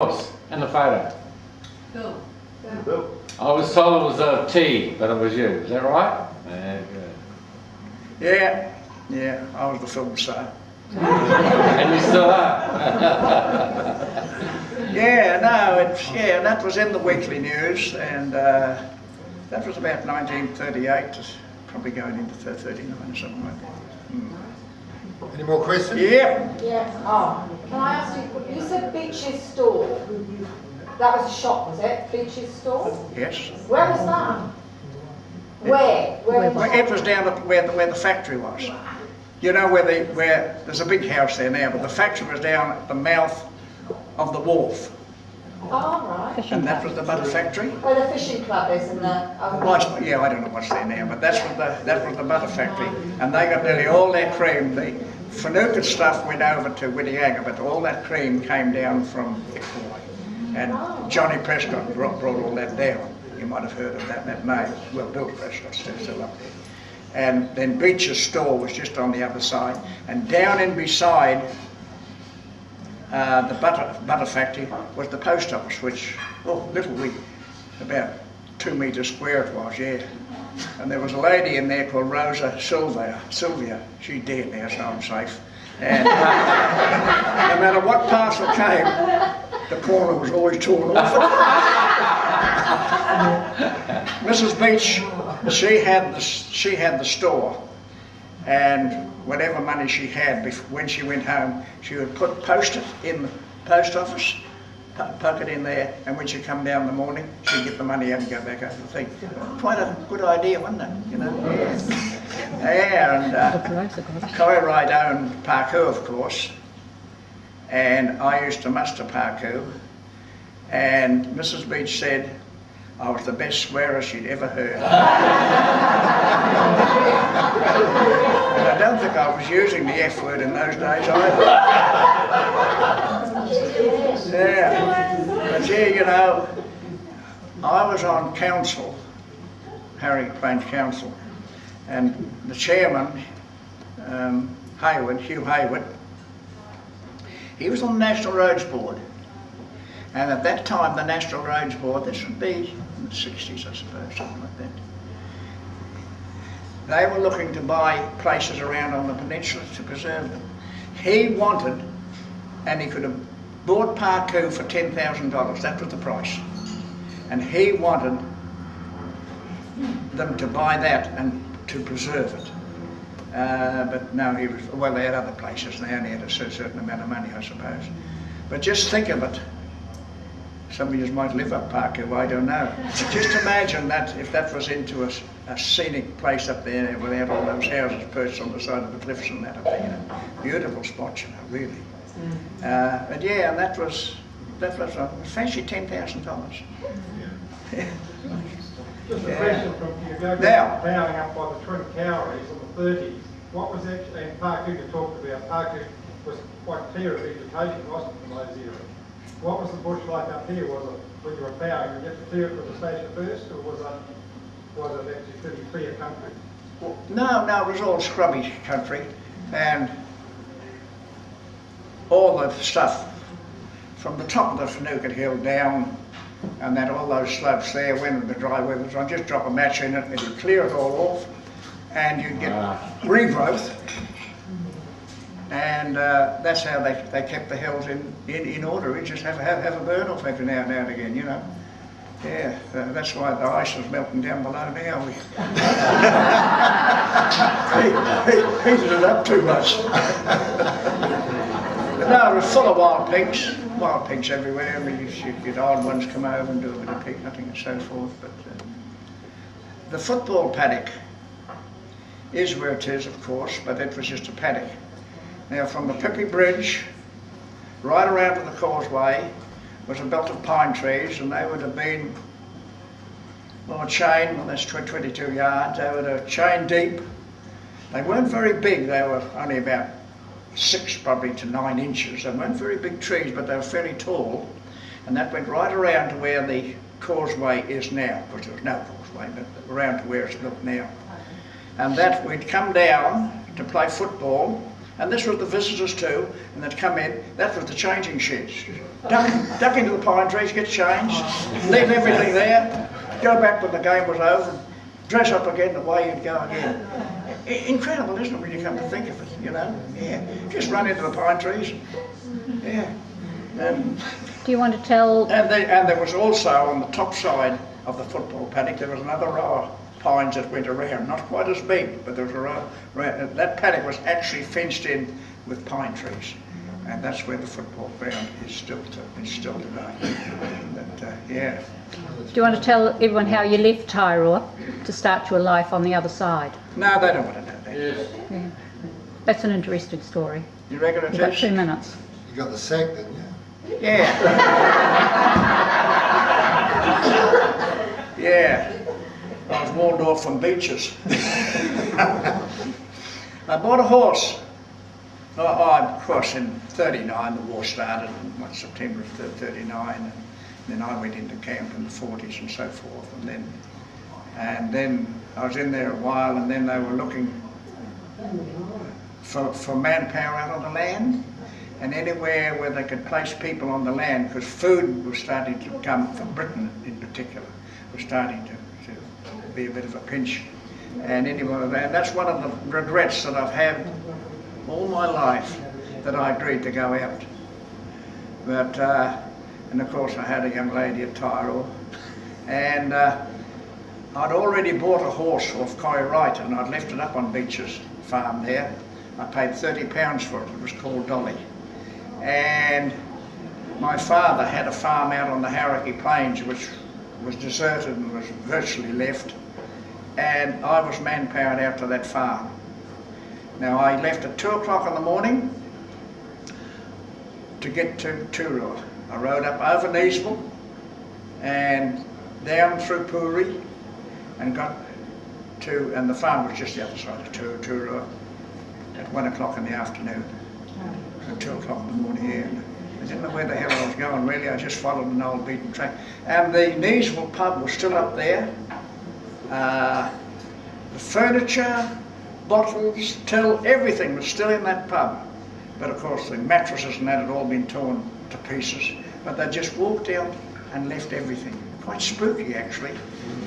And the photo. Cool. Bill. I was told it was a T, but it was you. Is that right? Yeah, good. Yeah, I was the film star. And you still are. That was in the weekly news, and that was about 1938, probably going into 39 or something like that. Any more questions? Yeah. Yes. Oh, can I ask you? You said Beach's store. That was a shop, was it? Beach's store. Yes. Where was that? Where? Well, it was down at where the factory was. You know where there's a big house there now, but the factory was down at the mouth of the wharf. Oh, right. And that was the butter factory. Where the fishing club is and the... Oh, Yeah, I don't know what's there now, but that was the butter factory, and they got nearly all their cream. The Finucane stuff went over to Whittianga, but all that cream came down from Italy. And Johnny Prescott brought all that down. You might have heard of that name. Well, Bill Prescott's still up there. And then Beach's store was just on the other side, and down in beside the butter factory was the post office, which, little wee, about 2 metres square it was, yeah. And there was a lady in there called Rosa Sylvia. She's dead now, so I'm safe. And no matter what parcel came, the corner was always torn off. Mrs. Beach, she had the store, and whatever money she had, when she went home, she would post it in the post office, poke it in there, and when she come down in the morning, she'd get the money out and go back over the thing. Quite a good idea, wasn't it? You know? Yeah, and Tairua owned Parku, of course, and I used to muster Parku, and Mrs. Beach said I was the best swearer she'd ever heard. And I don't think I was using the F word in those days either. Yeah, but yeah, you know, I was on council, Harry Range Council, and the chairman, Hugh Hayward, he was on the National Roads Board. And at that time, the National Roads Board, this would be in the 60s, I suppose, something like that, they were looking to buy places around on the peninsula to preserve them. He wanted, and he could have bought Parku for $10,000, that was the price. And he wanted them to buy that and to preserve it. But no, they had other places, and they only had a certain amount of money, I suppose. But just think of it. Some of you might live up Parku, I don't know. Just imagine that if that was into a scenic place up there without all those houses perched on the side of the cliffs and that up there, you know. Beautiful spot, you know, really. But yeah, and that was a fancy $10,000. Just a question from you. Go Now, bowing up by the Twin Cowries in the 30s. What was actually, and Parku you talked about, Parku was quite clear of vegetation, wasn't it, in those areas? What was the bush like up here? Was it, when you were bowing, you get to clear it with the station first, or was it actually pretty clear country? No, it was all scrubby country, and all the stuff from the top of the Finucane Hill down, and then all those slopes there, when the dry weather was on, just drop a match in it and you'd clear it all off, and you'd get regrowth. And that's how they kept the hills in order. We just have a burn off every now and again, you know. Yeah, that's why the ice is melting down below now. We heated it up too much. But no, it was full of wild pigs everywhere. I mean, you'd odd ones come over and do a bit of pig hunting and so forth. But the football paddock is where it is, of course, but it was just a paddock. Now, from the Pippi Bridge right around to the causeway was a belt of pine trees, and they would have been, a chain, that's 22 yards, they were a chain deep. They weren't very big, they were only about 6 probably to 9 inches. They weren't very big trees, but they were fairly tall, and that went right around to where the causeway is now. Of course, there was no causeway, but around to where it's built now. And that we'd come down to play football And this was the visitors too, and they'd come in, that was the changing sheds. Duck into the pine trees, get changed, leave everything there, go back when the game was over, dress up again, and away you'd go again. Incredible, isn't it, when you come to think of it, you know? Yeah, just run into the pine trees. Yeah. Do you want to tell? And there was also on the top side of the football paddock, there was another row of pines that went around, not quite as big, but there was a row around. That paddock was actually fenced in with pine trees, and that's where the football ground is still today. But, yeah. Do you want to tell everyone how you left Tairua to start your life on the other side? No, they don't want to know that. Yes. Yeah. That's an interesting story. You reckon it You've got is? 2 minutes. You got the sack, didn't you? Yeah. Yeah. I was warned off from beaches. I bought a horse. Of course, in '39 the war started, in September of '39, and then I went into camp in the 40s and so forth, and then I was in there a while, and then they were looking for manpower out on the land, and anywhere where they could place people on the land, because food was starting to come from Britain in particular, was starting to be a bit of a pinch, and that's one of the regrets that I've had all my life, that I agreed to go out. But and of course I had a young lady at Tairua, and I'd already bought a horse off Corrie Wright, and I'd left it up on Beach's farm there. I paid £30 for it. It was called Dolly. And my father had a farm out on the Hauraki Plains, which was deserted and was virtually left, and I was man-powered out to that farm. Now I left at 2 o'clock in the morning to get to Tairua. I rode up over Neesville and down through Puri and got to, and the farm was just the other side of Tairua at 1 o'clock in the afternoon. At 2 o'clock in the morning here. I didn't know where the hell I was going really, I just followed an old beaten track. And the Neesville pub was still up there. The furniture, bottles, till, everything was still in that pub. But of course the mattresses and that had all been torn to pieces. But they just walked out and left everything. Quite spooky actually.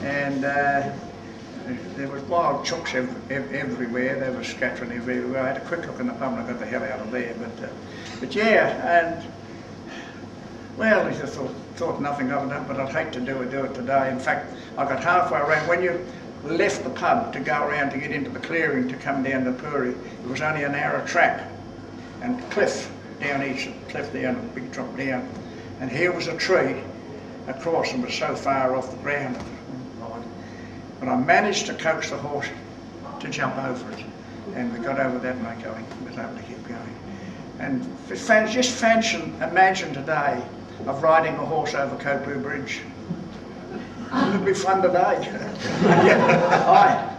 And there was wild chooks everywhere. They were scattering everywhere. I had a quick look in the pub and I got the hell out of there. But yeah, and well, I just thought nothing of it, but I'd hate to do it today. In fact, I got halfway around. When you left the pub to go around to get into the clearing to come down to Puri, it was only a narrow track and cliff down each cliff down, a big drop down. And here was a tree across and was so far off the ground. But I managed to coax the horse to jump over it, and we got over that and I was able to keep going. And just imagine today of riding a horse over Kopu Bridge. It would be fun today.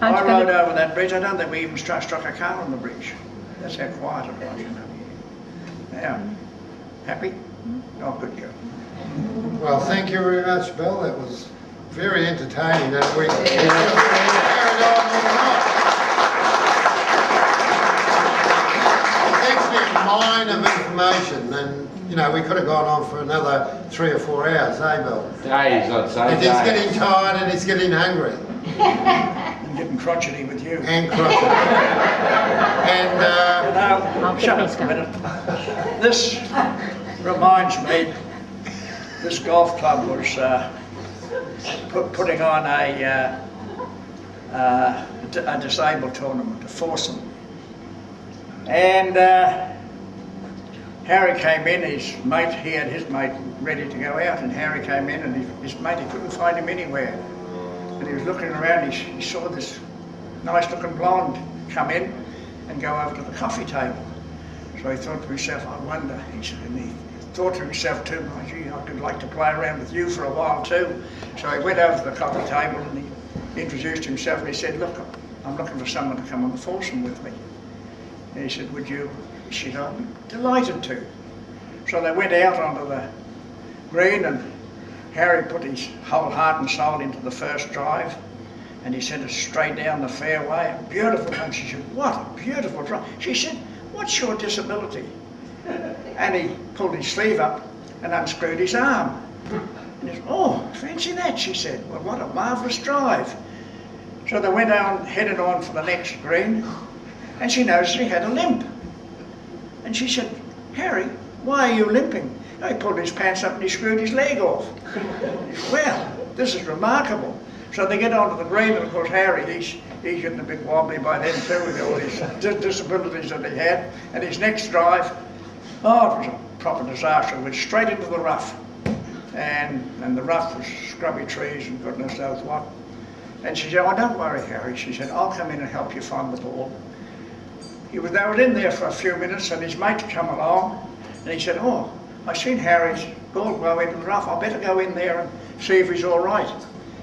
I rode over that bridge. I don't think we even struck a car on the bridge. That's how quiet it was, you know. Now, happy? Oh, good girl. Well, thank you very much, Bill. That was very entertaining, and we carried on all night. It's actually a mine of information, and you know, we could have gone on for another 3 or 4 hours, eh, Bill? Days, I'd say. And he's getting tired and he's getting hungry. I'm getting crotchety with you. And crotchety. And shut up a minute. This reminds me, this golf club was putting on a disabled tournament, a foursome. And Harry came in, his mate, he had his mate ready to go out, and Harry came in and his mate, he couldn't find him anywhere. And he was looking around, he saw this nice looking blonde come in and go over to the coffee table. So he thought to himself, I wonder, he said, and he thought to himself too, oh, gee, I could like to play around with you for a while too. So he went over to the coffee table and he introduced himself and he said, look, I'm looking for someone to come on the foursome with me. And he said, would you? She said, I'd be delighted to. So they went out onto the green and Harry put his whole heart and soul into the first drive and he sent it straight down the fairway. Beautiful. And she said, what a beautiful drive. She said, what what's your disability? And he pulled his sleeve up and unscrewed his arm. And he said, oh, fancy that, she said. Well, what a marvellous drive. So they went on, headed on for the next green, and she noticed he had a limp. And she said, Harry, why are you limping? Oh, he pulled his pants up and he screwed his leg off. He said, well, this is remarkable. So they get onto the green, and of course Harry, he's getting a bit wobbly by then too, with all his disabilities that he had. And his next drive, oh, it was a proper disaster. It went straight into the rough. And the rough was scrubby trees and goodness knows what. And she said, oh, don't worry, Harry. She said, I'll come in and help you find the ball. They were in there for a few minutes, and his mate come along, and he said, oh, I seen Harry's ball go into the rough. I better go in there and see if he's all right.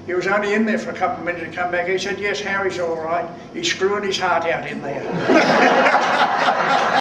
He was only in there for a couple of minutes to come back. He said, yes, Harry's all right. He's screwing his heart out in there.